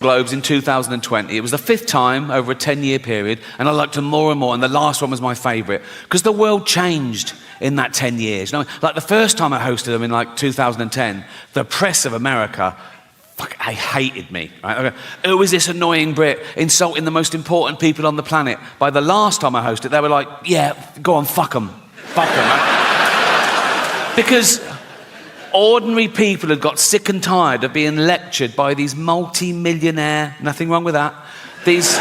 Globes in 2020. It was the 5th time over a 10-year period, and I liked them more and more, and the last one was my favourite, because the world changed in that 10 years. You know, like the first time I hosted them in like 2010, the press of America, they hated me. Right? Who was this annoying Brit insulting the most important people on the planet? By the last time I hosted, they were like, yeah, go on, fuck them. Fuck them. Right? Because ordinary people had got sick and tired of being lectured by these multi-millionaire, nothing wrong with that, these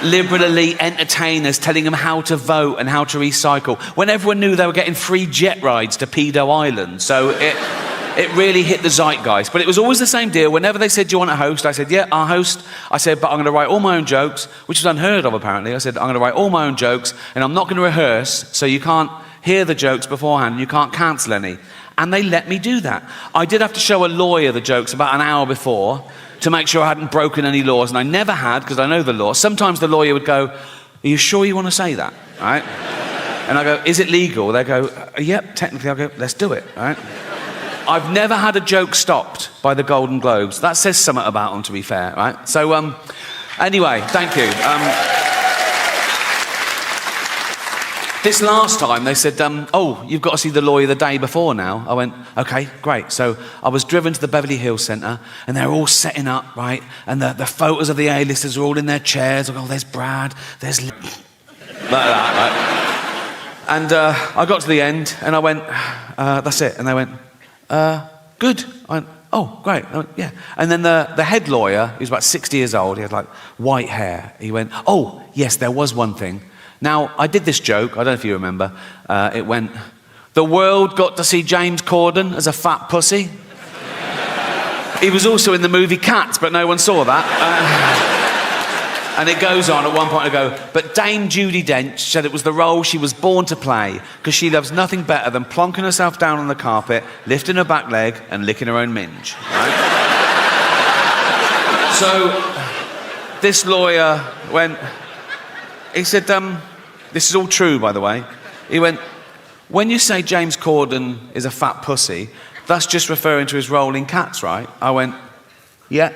liberal elite entertainers telling them how to vote and how to recycle, when everyone knew they were getting free jet rides to Pedo Island. So it really hit the zeitgeist. But it was always the same deal. Whenever they said, do you want to host? I said, yeah, I'll host. I said, but I'm going to write all my own jokes, which is unheard of apparently. I said, I'm going to write all my own jokes, and I'm not going to rehearse, so you can't hear the jokes beforehand, you can't cancel any. And they let me do that. I did have to show a lawyer the jokes about an hour before to make sure I hadn't broken any laws, and I never had, because I know the law. Sometimes the lawyer would go, are you sure you want to say that? Right? And I go, is it legal? They go, yep, technically. I go, let's do it. Right? I've never had a joke stopped by the Golden Globes. That says something about them, to be fair, right? So, anyway, thank you. This last time, they said, oh, you've got to see the lawyer the day before now. I went, okay, great. So I was driven to the Beverly Hills Centre, and they're all setting up, right? And the photos of the A-listers are all in their chairs. I go, oh, there's Brad, there's... like that, right? And I got to the end, and I went, that's it. And they went, good. I went, oh, great. I went, yeah. And then the head lawyer, he was about 60 years old, he had like white hair. He went, oh, yes, there was one thing. Now, I did this joke, I don't know if you remember, it went, the world got to see James Corden as a fat pussy. He was also in the movie Cats, but no one saw that. And it goes on, at one point I go, but Dame Judi Dench said it was the role she was born to play, because she loves nothing better than plonking herself down on the carpet, lifting her back leg, and licking her own minge. Right? So, this lawyer went, he said, this is all true, by the way. He went, when you say James Corden is a fat pussy, that's just referring to his role in Cats, right? I went, yeah.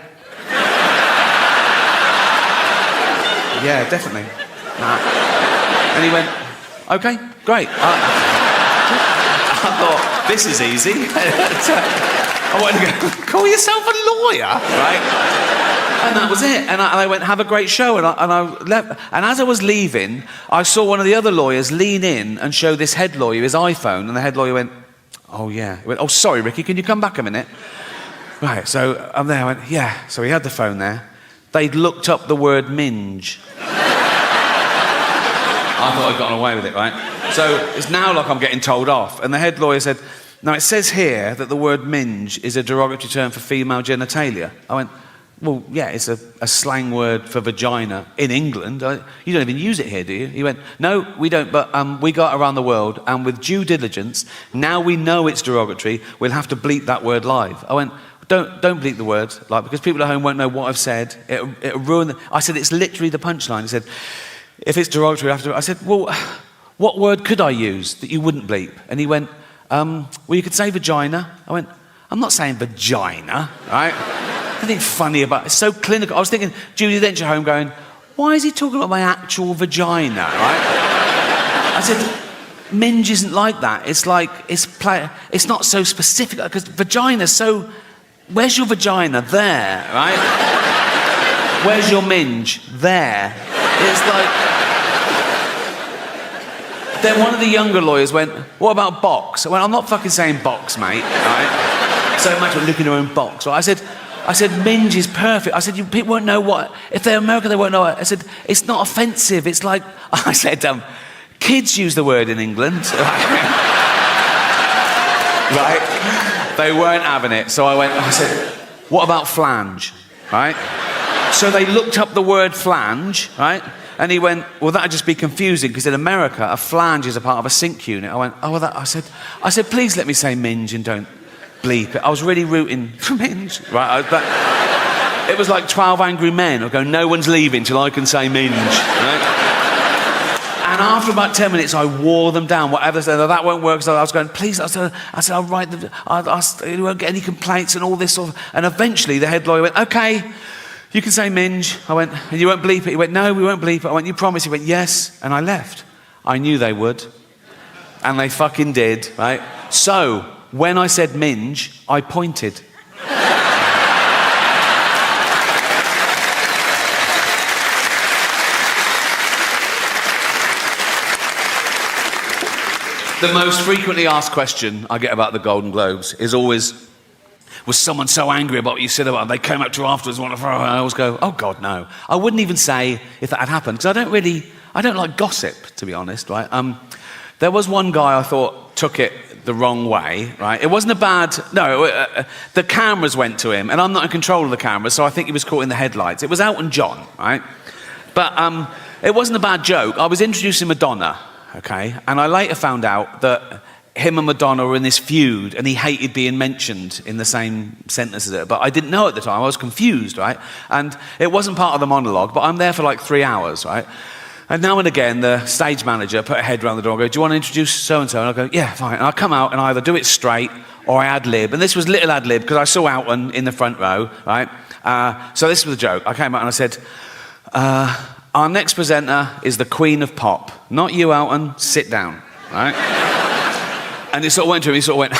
Yeah, definitely. Nah. And he went, okay, great. I thought, this is easy. I wanted to go, call yourself a lawyer, right? And that was it. And I went, have a great show. And I left. And as I was leaving, I saw one of the other lawyers lean in and show this head lawyer his iPhone. And the head lawyer went, oh, yeah. He went, oh, sorry, Ricky, can you come back a minute? Right, so I'm there. I went, yeah. So he had the phone there. They'd looked up the word minge. I thought I'd gotten away with it, right? So it's now like I'm getting told off. And the head lawyer said, now it says here that the word minge is a derogatory term for female genitalia. I went, well, yeah, it's a slang word for vagina in England. You don't even use it here, do you? He went, no, we don't, but we got around the world, and with due diligence, now we know it's derogatory, we'll have to bleep that word live. I went, don't bleep the word, like, because people at home won't know what I've said. It'll ruin the... I said, it's literally the punchline. He said, if it's derogatory, I have to... I said, well, what word could I use that you wouldn't bleep? And he went, well, you could say vagina. I went, I'm not saying vagina, right? Nothing funny about it. It's so clinical. I was thinking, Judi Dench at home going, why is he talking about my actual vagina, right? I said, minge isn't like that. It's like, it's not so specific, because vagina's so... Where's your vagina? There, right? Where's your minge? There. It's like... Then one of the younger lawyers went, what about box? I went, I'm not fucking saying box, mate, right? So much for looking at your own box, right? I said, minge is perfect. I said, people won't know what... If they're American, they won't know it. I said, it's not offensive. It's like... I said, kids use the word in England. Right? They weren't having it. So I said, what about flange? Right? So they looked up the word flange, right? And he went, well, that'd just be confusing, because in America, a flange is a part of a sink unit. I went, oh, well, I said, please let me say minge and don't bleep it. I was really rooting for minge, right? It was like 12 Angry Men. I go, no one's leaving till I can say minge, right? And after about 10 minutes, I wore them down. Whatever, said, oh, that won't work. So I was going, please, I said, I'll write them. You won't get any complaints and all this sort of... And eventually the head lawyer went, okay, you can say minge. I went, and you won't bleep it? He went, no, we won't bleep it. I went, you promise? He went, yes. And I left. I knew they would. And they fucking did, right? So, when I said minge, I pointed. The most frequently asked question I get about the Golden Globes is always, was someone so angry about what you said about them, they came up to you afterwards and want to throw, and I always go, oh God, no. I wouldn't even say if that had happened, because I don't like gossip, to be honest, right? There was one guy I thought took it the wrong way, right? It wasn't a bad, the cameras went to him, and I'm not in control of the cameras, so I think he was caught in the headlights. It was Elton John, right? But it wasn't a bad joke. I was introducing Madonna, okay? And I later found out that him and Madonna were in this feud, and he hated being mentioned in the same sentence as her. But I didn't know at the time. I was confused, right? And it wasn't part of the monologue, but I'm there for like 3 hours, right? And now and again, the stage manager put a head around the door and go, do you want to introduce so-and-so? And I go, yeah, fine. And I come out and I either do it straight or I ad-lib. And this was little ad-lib because I saw Elton in the front row, right? So this was a joke. I came out and I said, our next presenter is the Queen of Pop. Not you, Elton. Sit down, right? And he sort of went to him, he sort of went,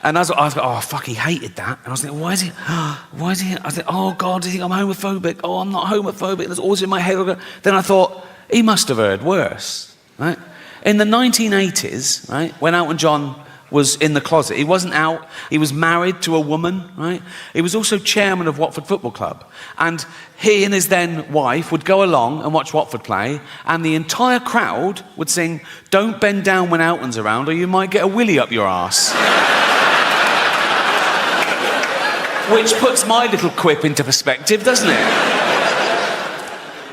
and I was like, oh, fuck, he hated that. And I was thinking, why is he, I was like, oh, God, do you think I'm homophobic? Oh, I'm not homophobic. That's always in my head. Then I thought, he must have heard worse, right? In the 1980s, right, when Elton John was in the closet, he wasn't out, he was married to a woman, right? He was also chairman of Watford Football Club. And he and his then wife would go along and watch Watford play, and the entire crowd would sing, don't bend down when Elton's around or you might get a willy up your arse. Which puts my little quip into perspective, doesn't it?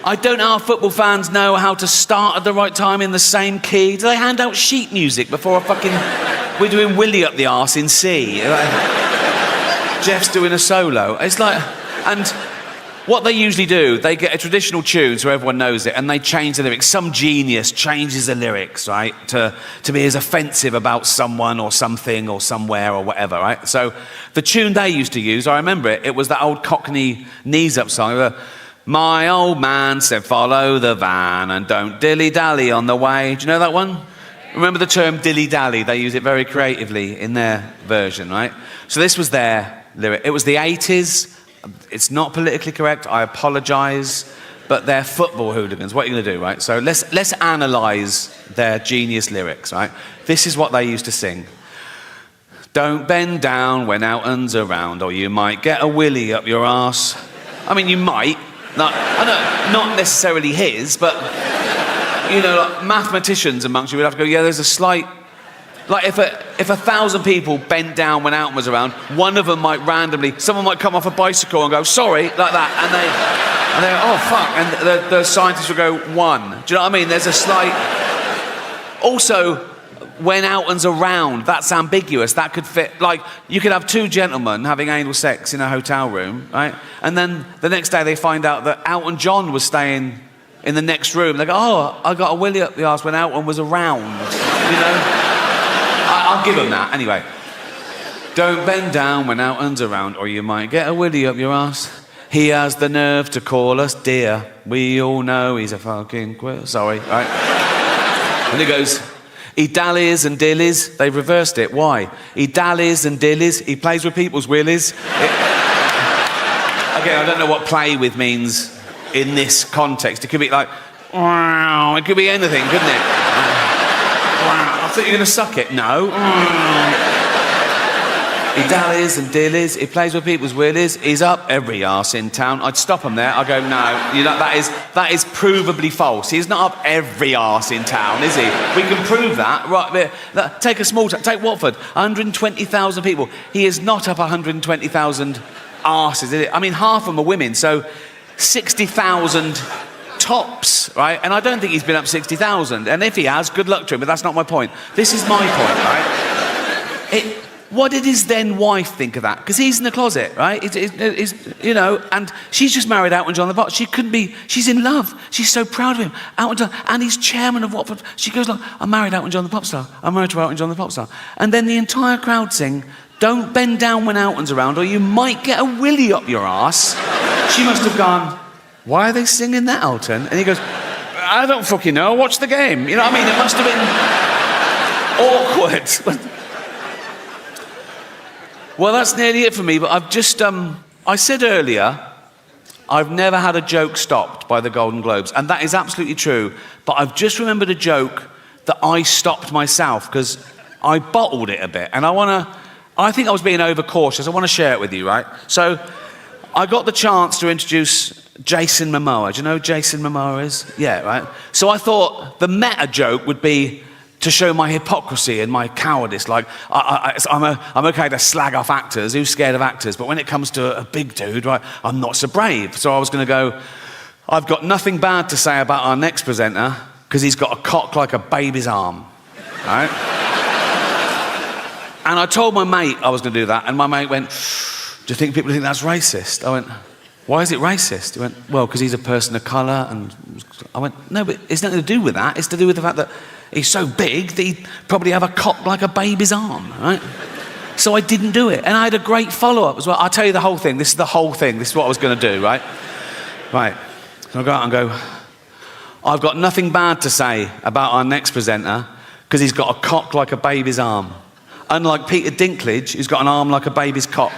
I don't know how football fans know how to start at the right time in the same key. Do they hand out sheet music before a fucking... We're doing Willy up the arse in C. Jeff's doing a solo. It's like... And what they usually do, they get a traditional tune so everyone knows it, and they change the lyrics. Some genius changes the lyrics, right, to be as offensive about someone or something or somewhere or whatever, right? So the tune they used to use, I remember it, it was that old Cockney knees up song. My old man said follow the van and don't dilly-dally on the way. Do you know that one? Remember the term dilly-dally? They use it very creatively in their version, right? So this was their lyric. It was the 80s. It's not politically correct. I apologise. But they're football hooligans. What are you going to do, right? So let's analyse their genius lyrics, right? This is what they used to sing. Don't bend down when Elton's around or you might get a willy up your arse. I mean, you might. Not necessarily his, but, you know, like mathematicians amongst you would have to go, yeah, there's a slight... Like, if 1,000 people bent down when Elton was around, one of them might randomly... Someone might come off a bicycle and go, sorry, like that, and they oh, fuck, and the scientists will go, one. Do you know what I mean? There's a slight... Also, when Elton's around, that's ambiguous. That could fit... Like, you could have two gentlemen having anal sex in a hotel room, right? And then the next day they find out that Elton John was staying in the next room. They go, oh, I got a willy up the arse when Elton was around, you know? I'll give him that. Anyway. Don't bend down when Elton's around or you might get a willy up your arse. He has the nerve to call us dear. We all know he's a fucking quill. Sorry, right? And he goes... He dallies and dillies. They've reversed it. Why? He dallies and dillies. He plays with people's willies. Again, I don't know what play with means in this context. It could be like, wow. It could be anything, couldn't it? I thought you were going to suck it. No. He dallies and dillies. He plays with people's willies. He's up every arse in town. I'd stop him there. I'd go, no, you know, that is provably false. He's not up every arse in town, is he? We can prove that. Right, take a small town. Take Watford. 120,000 people. He is not up 120,000 arses, is it? I mean, half of them are women, so 60,000 tops, right? And I don't think he's been up 60,000. And if he has, good luck to him, but that's not my point. This is my point, right? what did his then wife think of that? Because he's in the closet, right? You know, and she's just married Elton John the Pop. She's in love. She's so proud of him. Elton John, and he's chairman of Watford. She goes like, I'm married Elton John the Pop star. I'm married to Elton John the Pop star. And then the entire crowd sing, don't bend down when Elton's around or you might get a willy up your arse. She must have gone, why are they singing that, Elton? And he goes, I don't fucking know, watch the game. You know what I mean? It must have been awkward. Well, that's nearly it for me, but I've just, I said earlier, I've never had a joke stopped by the Golden Globes, and that is absolutely true, but I've just remembered a joke that I stopped myself, because I bottled it a bit, and I think I was being overcautious. I want to share it with you, right? So, I got the chance to introduce Jason Momoa. Do you know who Jason Momoa is? Yeah, right? So I thought the meta joke would be to show my hypocrisy and my cowardice. Like, I'm okay to slag off actors, who's scared of actors, but when it comes to a big dude, right, I'm not so brave. So I was going to go, I've got nothing bad to say about our next presenter, because he's got a cock like a baby's arm, right? And I told my mate I was going to do that, and my mate went, do you think people think that's racist? I went, why is it racist? He went, well, because he's a person of colour, and I went, no, but it's nothing to do with that. It's to do with the fact that he's so big that he'd probably have a cock like a baby's arm, right? So I didn't do it. And I had a great follow-up as well. I'll tell you the whole thing. This is the whole thing. This is what I was going to do, right? Right. So I'll go out and go, I've got nothing bad to say about our next presenter because he's got a cock like a baby's arm. Unlike Peter Dinklage, who's got an arm like a baby's cock.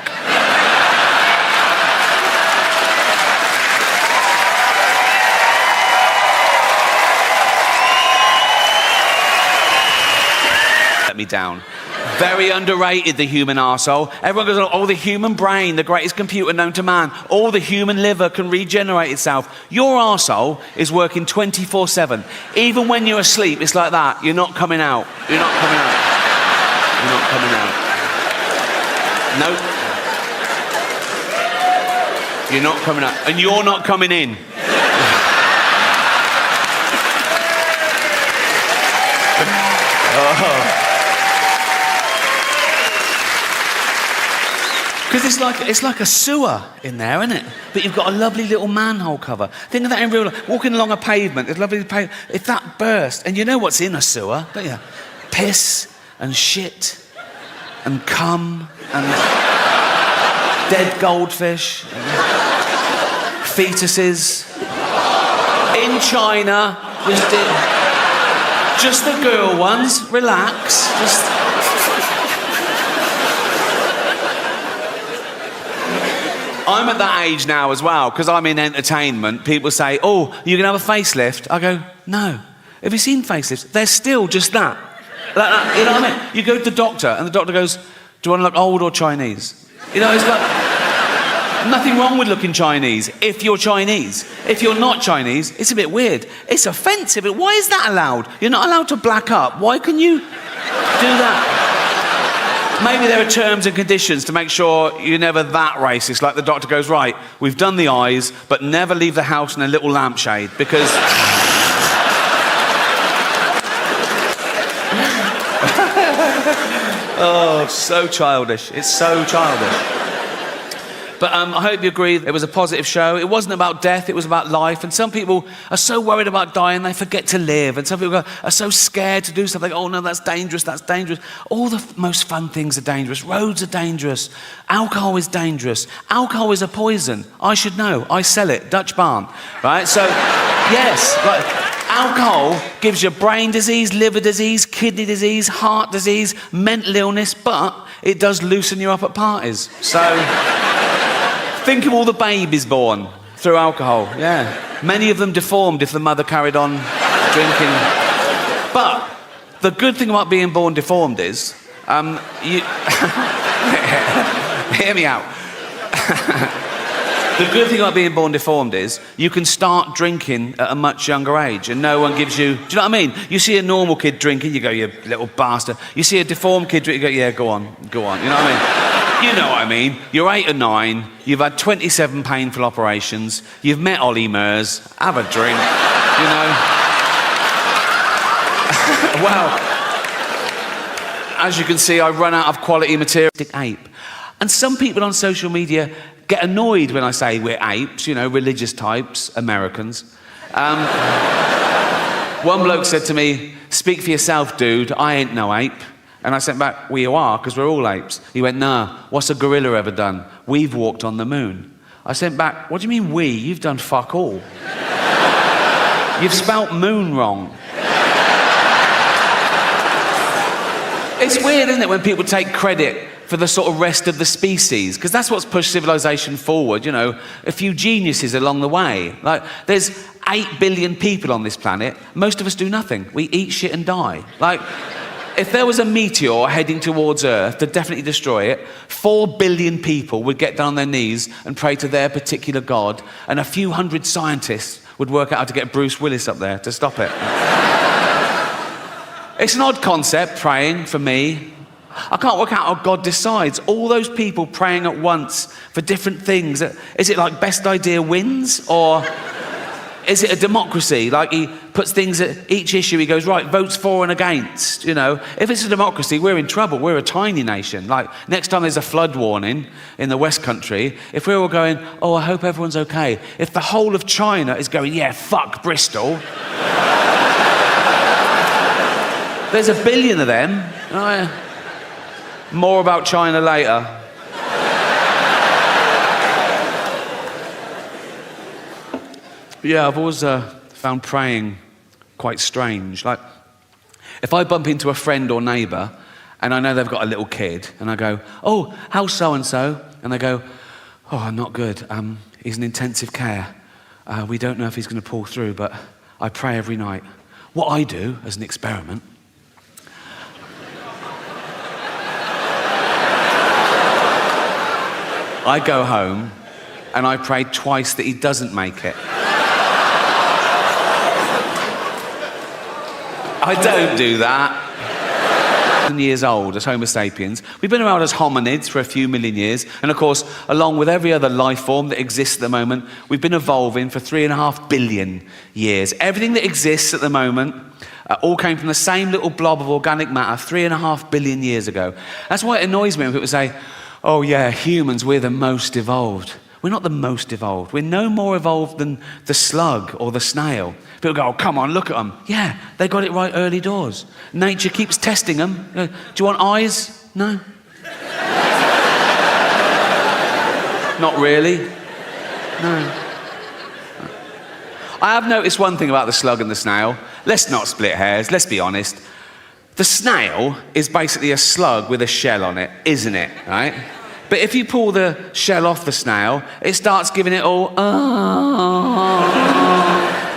Me down. Very underrated, the human arsehole. Everyone goes, oh, the human brain, the greatest computer known to man. All the human liver can regenerate itself. Your arsehole is working 24/7. Even when you're asleep, it's like that. You're not coming out. You're not coming out. You're not coming out. Nope. You're not coming out. And you're not coming in. Oh. Because it's like a sewer in there, isn't it? But you've got a lovely little manhole cover. Think of that in real life. Walking along a pavement, there's lovely pavement. If that burst, and you know what's in a sewer, don't you? Piss and shit and cum and dead goldfish, and fetuses. In China, just the girl ones. Relax. I'm at that age now as well, because I'm in entertainment. People say, oh, you can have a facelift. I go, no. Have you seen facelifts? They're still just that. Like that. You know what I mean? You go to the doctor, and the doctor goes, do you want to look old or Chinese? You know, it's like, nothing wrong with looking Chinese if you're Chinese. If you're not Chinese, it's a bit weird. It's offensive. Why is that allowed? You're not allowed to black up. Why can you do that? Maybe there are terms and conditions to make sure you're never that racist. Like the doctor goes, right, we've done the eyes, but never leave the house in a little lampshade, because... Oh, so childish. It's so childish. But I hope you agree it was a positive show. It wasn't about death, it was about life. And some people are so worried about dying, they forget to live. And some people are so scared to do something. Oh, no, that's dangerous, that's dangerous. All the most fun things are dangerous. Roads are dangerous. Alcohol is dangerous. Alcohol is a poison. I should know. I sell it. Dutch barn. Right? So, yes. Like, alcohol gives you brain disease, liver disease, kidney disease, heart disease, mental illness, but it does loosen you up at parties. So... think of all the babies born through alcohol, yeah. Many of them deformed if the mother carried on drinking. But the good thing about being born deformed is, you... Hear me out. The good thing about being born deformed is you can start drinking at a much younger age and no one gives you... Do you know what I mean? You see a normal kid drinking, you go, you little bastard. You see a deformed kid drinking, you go, yeah, go on. You know what I mean? You know what I mean. You're 8 or 9, you've had 27 painful operations, you've met Ollie Murs, have a drink, you know. Well, as you can see, I run out of quality material. Ape. And some people on social media get annoyed when I say we're apes, you know, religious types, Americans. One bloke said to me, "Speak for yourself, dude, I ain't no ape." And I sent back, "Well, you are, because we're all apes." He went, "Nah, what's a gorilla ever done? We've walked on the moon." I sent back, "What do you mean we? You've done fuck all. You've spelt moon wrong." It's weird, isn't it, when people take credit for the sort of rest of the species, because that's what's pushed civilization forward, you know, a few geniuses along the way. Like, there's 8 billion people on this planet. Most of us do nothing. We eat shit and die. Like, if there was a meteor heading towards Earth to definitely destroy it, 4 billion people would get down on their knees and pray to their particular god, and a few hundred scientists would work out how to get Bruce Willis up there to stop it. It's an odd concept, praying, for me. I can't work out how God decides. All those people praying at once for different things. Is it like best idea wins? Or is it a democracy? Like he puts things at each issue, he goes, right, votes for and against, you know. If it's a democracy, we're in trouble. We're a tiny nation. Like, next time there's a flood warning in the West Country, if we're all going, oh, I hope everyone's okay. If the whole of China is going, yeah, fuck Bristol. There's a billion of them. More about China later. Yeah, I've always found praying quite strange. Like, if I bump into a friend or neighbour and I know they've got a little kid and I go, oh, how's so-and-so? And they go, oh, not good. He's in intensive care. We don't know if he's going to pull through, but I pray every night. What I do, as an experiment, I go home and I pray twice that he doesn't make it. I don't do that. Years old as Homo sapiens. We've been around as hominids for a few million years, and of course, along with every other life form that exists at the moment, we've been evolving for 3.5 billion years. Everything that exists at the moment all came from the same little blob of organic matter 3.5 billion years ago. That's why it annoys me when people say, oh yeah, humans, we're the most evolved. We're not the most evolved. We're no more evolved than the slug or the snail. People go, oh, come on, look at them. Yeah, they got it right early doors. Nature keeps testing them. Do you want eyes? No. Not really. No. I have noticed one thing about the slug and the snail. Let's not split hairs, let's be honest. The snail is basically a slug with a shell on it, isn't it, right? But if you pull the shell off the snail, it starts giving it all, oh,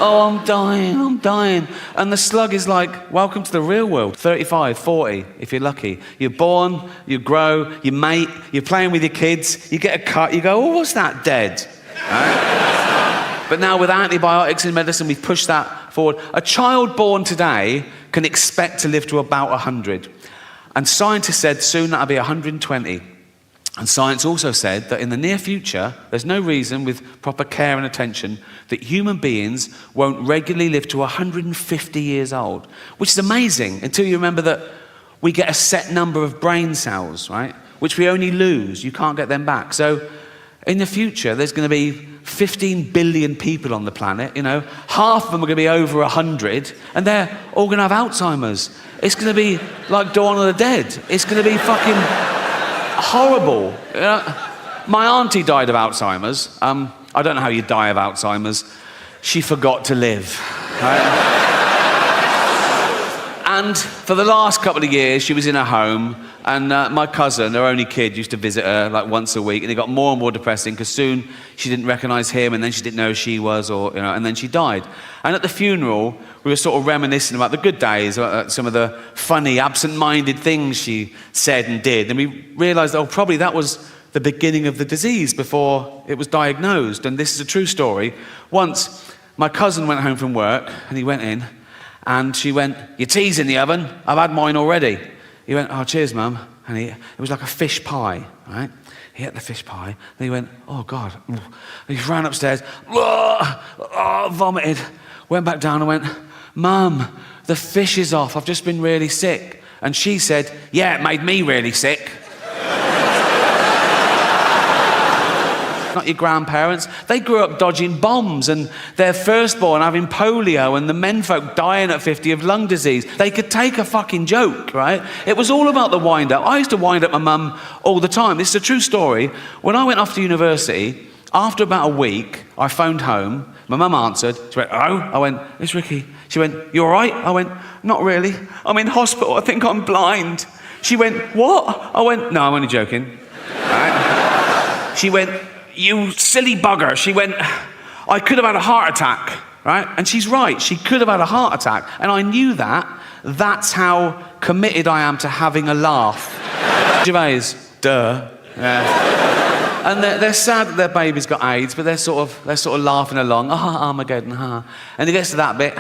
I'm dying. And the slug is like, welcome to the real world. 35, 40, if you're lucky. You're born, you grow, you mate, you're playing with your kids, you get a cut, you go, oh, what's that, dead? Right? But now with antibiotics in medicine, we've pushed that forward. A child born today can expect to live to about 100. And scientists said soon that'll be 120. And science also said that in the near future, there's no reason with proper care and attention that human beings won't regularly live to 150 years old, which is amazing until you remember that we get a set number of brain cells, right? Which we only lose, you can't get them back. So in the future, there's going to be 15 billion people on the planet, you know, half of them are going to be over 100, and they're all going to have Alzheimer's. It's going to be like Dawn of the Dead. It's going to be fucking horrible. My auntie died of Alzheimer's. I don't know how you die of Alzheimer's. She forgot to live. Right? And for the last couple of years, she was in her home, and my cousin, her only kid, used to visit her like once a week, and it got more and more depressing because soon she didn't recognise him, and then she didn't know who she was, or you know, and then she died. And at the funeral, we were sort of reminiscing about the good days, some of the funny, absent-minded things she said and did, and we realised, oh, probably that was the beginning of the disease before it was diagnosed. And this is a true story. Once, my cousin went home from work, and he went in, and she went, your tea's in the oven, I've had mine already. He went, oh, cheers, Mum. And it was like a fish pie, right? He ate the fish pie, and he went, oh, God. And he ran upstairs, vomited, went back down and went, Mum, the fish is off, I've just been really sick. And she said, yeah, it made me really sick. Not your grandparents. They grew up dodging bombs and their firstborn having polio and the menfolk dying at 50 of lung disease. They could take a fucking joke, right? It was all about the wind-up. I used to wind up my mum all the time. This is a true story. When I went off to university, after about a week, I phoned home. My mum answered. She went, hello? I went, it's Ricky. She went, you all right? I went, not really. I'm in hospital. I think I'm blind. She went, what? I went, no, I'm only joking. Right? She went, you silly bugger. She went, I could have had a heart attack, right? And she's right, she could have had a heart attack. And I knew that. That's how committed I am to having a laugh. Gervais, duh. Yeah. And they're sad that their baby's got AIDS, but they're sort of laughing along. Armageddon, And it gets to that bit,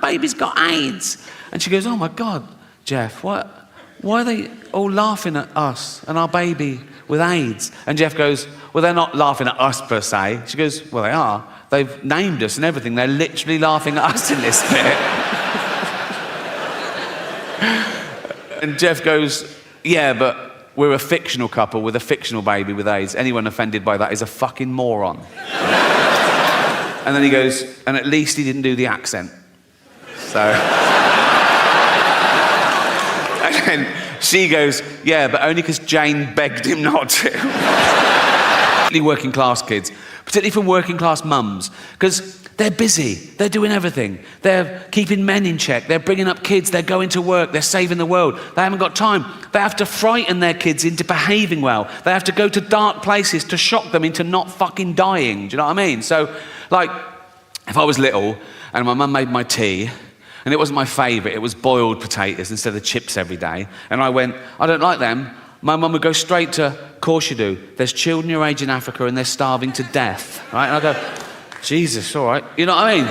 baby's got AIDS. And she goes, oh my God, Jeff, what? Why are they all laughing at us and our baby with AIDS? And Jeff goes, well, they're not laughing at us per se. She goes, well, they are. They've named us and everything. They're literally laughing at us in this bit. And Jeff goes, yeah, but we're a fictional couple with a fictional baby with AIDS. Anyone offended by that is a fucking moron. And then he goes, and at least he didn't do the accent. So... And then she goes, yeah, but only because Jane begged him not to. Particularly working class kids, particularly from working class mums, because they're busy, they're doing everything. They're keeping men in check, they're bringing up kids, they're going to work, they're saving the world. They haven't got time. They have to frighten their kids into behaving well. They have to go to dark places to shock them into not fucking dying. Do you know what I mean? So, like, if I was little and my mum made my tea, and it wasn't my favourite, it was boiled potatoes instead of chips every day. And I went, I don't like them. My mum would go straight to, of course you do. There's children your age in Africa and they're starving to death, right? And I go, Jesus, all right. You know what I mean?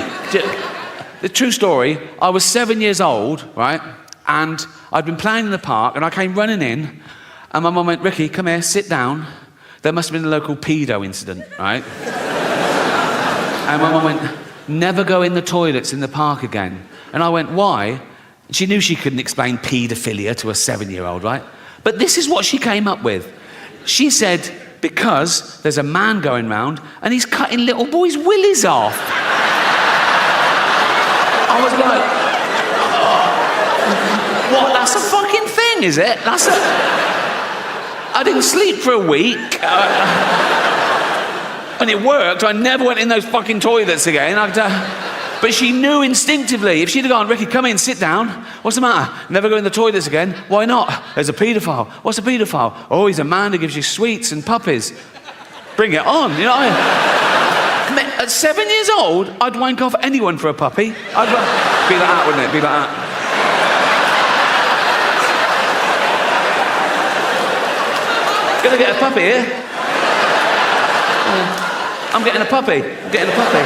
The true story, I was 7 years old, right? And I'd been playing in the park and I came running in and my mum went, Ricky, come here, sit down. There must have been a local pedo incident, right? And my mum went, never go in the toilets in the park again. And I went, why? She knew she couldn't explain paedophilia to a 7-year-old, right? But this is what she came up with. She said, because there's a man going round and he's cutting little boys' willies off. I was like, oh, what? That's a fucking thing, is it? I didn't sleep for a week. And it worked. I never went in those fucking toilets again. But she knew instinctively. If she'd have gone, Ricky, come in, sit down. What's the matter? Never go in the toilets again. Why not? There's a paedophile. What's a paedophile? Oh, he's a man who gives you sweets and puppies. Bring it on, you know. At 7 years old, I'd wank off anyone for a puppy. I'd be like that, wouldn't it? Be like that. Gonna get a puppy here. I'm getting a puppy. I'm getting a puppy.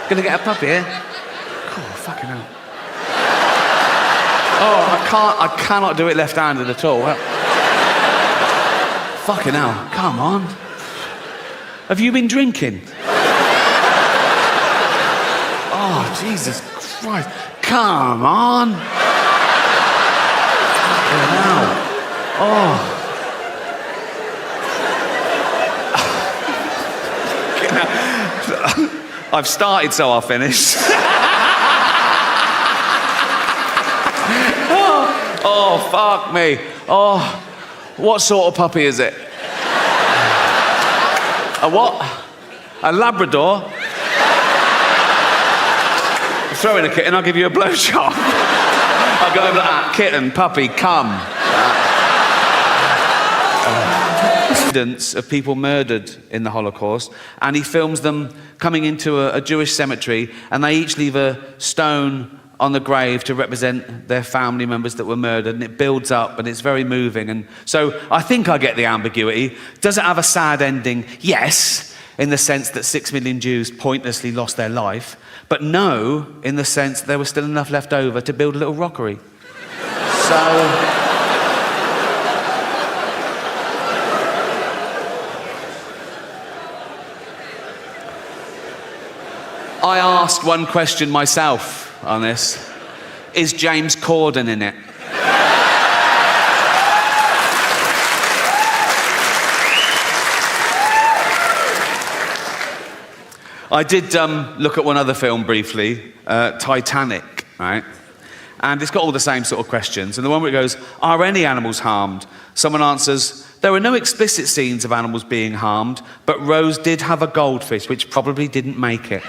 Gonna get a puppy, eh? Oh, fucking hell. Oh, I cannot do it left-handed at all. Fucking hell, come on. Have you been drinking? Oh, Jesus Christ. Come on. Fucking hell. Oh. I've started, so I'll finish. Oh, fuck me. Oh, what sort of puppy is it? A what? A Labrador? Throw in a kitten, I'll give you a blowjob. I'll go over that. Kitten, puppy, come. Incidents of people murdered in the Holocaust, and he films them coming into a Jewish cemetery, and they each leave a stone on the grave to represent their family members that were murdered, and it builds up, and it's very moving. And so I think I get the ambiguity. Does it have a sad ending? Yes, in the sense that 6 million Jews pointlessly lost their life, but no, in the sense there was still enough left over to build a little rockery. So... I asked one question myself on this. is James Corden in it? I did look at one other film briefly, Titanic, right? And it's got all the same sort of questions. And the one where it goes, are any animals harmed? Someone answers, there were no explicit scenes of animals being harmed, but Rose did have a goldfish, which probably didn't make it.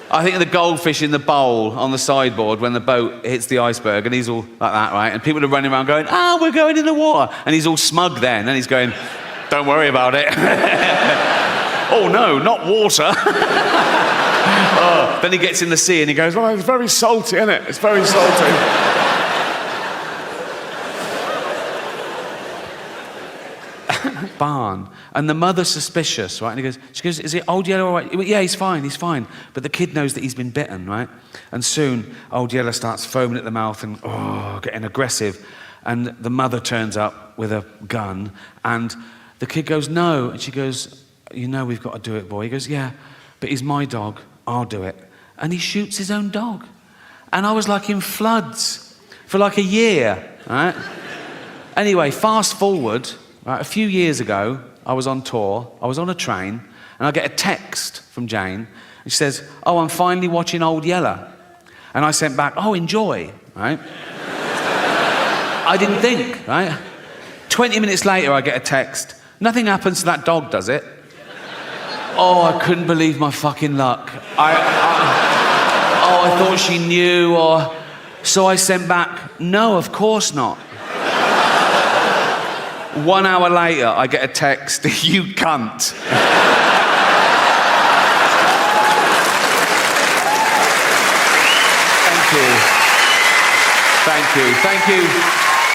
I think of the goldfish in the bowl on the sideboard when the boat hits the iceberg, and he's all like that, right? And people are running around going, we're going in the water. And he's all smug then, and he's going, don't worry about it. Oh no, not water. Then he gets in the sea and he goes, oh, it's very salty, isn't it? It's very salty. Barn. And the mother's suspicious, right? And she goes, is it Old Yeller all right? Yeah, he's fine. But the kid knows that he's been bitten, right? And soon, Old Yeller starts foaming at the mouth and, getting aggressive. And the mother turns up with a gun and the kid goes, no. And she goes, you know we've got to do it, boy. He goes, yeah, but he's my dog. I'll do it. And he shoots his own dog. And I was like in floods for like a year, right? Anyway, fast forward, right, a few years ago, I was on tour, I was on a train, and I get a text from Jane, and she says, oh, I'm finally watching Old Yeller. And I sent back, oh, enjoy, right? I didn't think, right? 20 minutes later, I get a text, nothing happens to that dog, does it? Oh, I couldn't believe my fucking luck. I thought she knew, so I sent back, no, of course not. 1 hour later, I get a text, you cunt. Thank you.